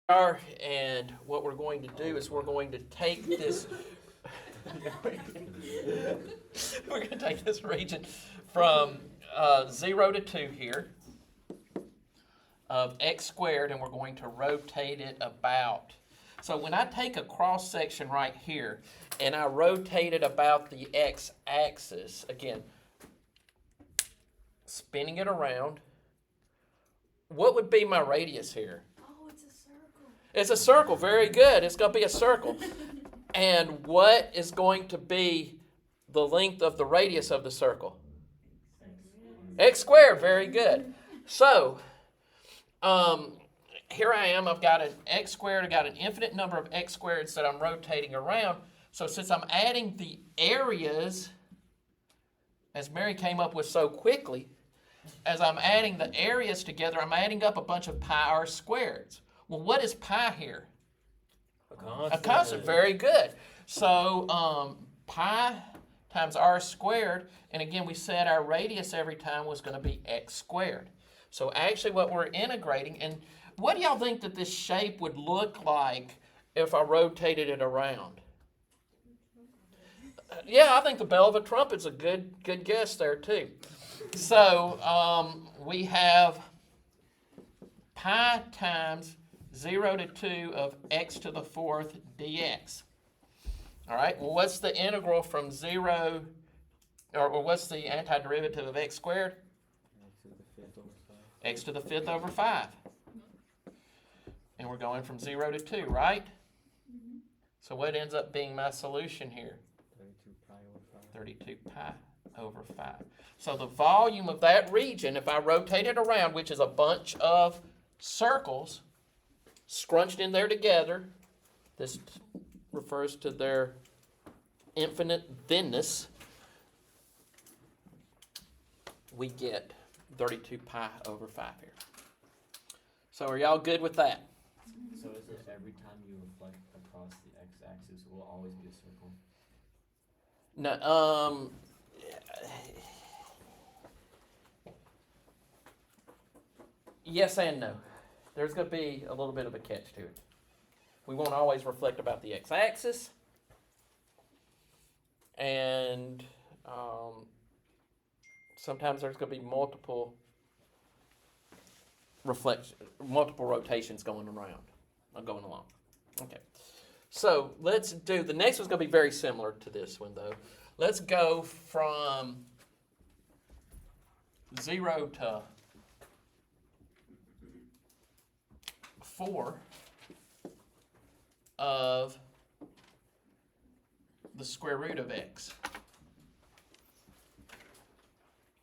And what we're going to do is we're going to take this we're going to take this region from 0 to 2 here of x squared, and we're going to rotate it about. So when I take a cross section right here and I rotate it about the x-axis, again, spinning it around, what would be my radius here? It's a circle. Very good. It's going to be a circle. And what is going to be the length of the radius of the circle? X squared. Very good. So, here I am. I've got an x squared. I've got an infinite number of x squareds that I'm rotating around. So since I'm adding the areas, as Mary came up with so quickly, as I'm adding the areas together, I'm adding up a bunch of pi r squareds. Well, what is pi here? A constant. Very good. So pi times r squared, and again we said our radius every time was going to be x squared. So actually what we're integrating, and what do y'all think that this shape would look like if I rotated it around? Yeah, I think the bell of a trumpet's a good guess there too. So we have pi times 0 to 2 of x to the 4th dx. All right, well, what's the integral from 0, or what's the antiderivative of x squared? X to the 5th over 5. And we're going from 0 to 2, right? So what ends up being my solution here? 32 pi over 5. So the volume of that region, if I rotate it around, which is a bunch of circles scrunched in there together, this refers to their infinite thinness, we get 32 pi over 5 here. So are y'all good with that? So is it every time you reflect across the x-axis, it will always be a circle? No, yes and no. There's going to be a little bit of a catch to it. We won't always reflect about the x-axis, and sometimes there's going to be multiple rotations going along. Okay, so let's do, the next one's going to be very similar to this one though. Let's go from 0 to 4 of the square root of x.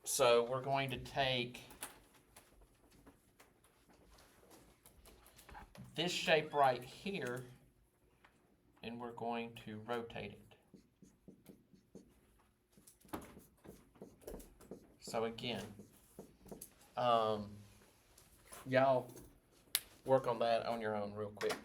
So we're going to take this shape right here and we're going to rotate it. So again, y'all work on that on your own real quick.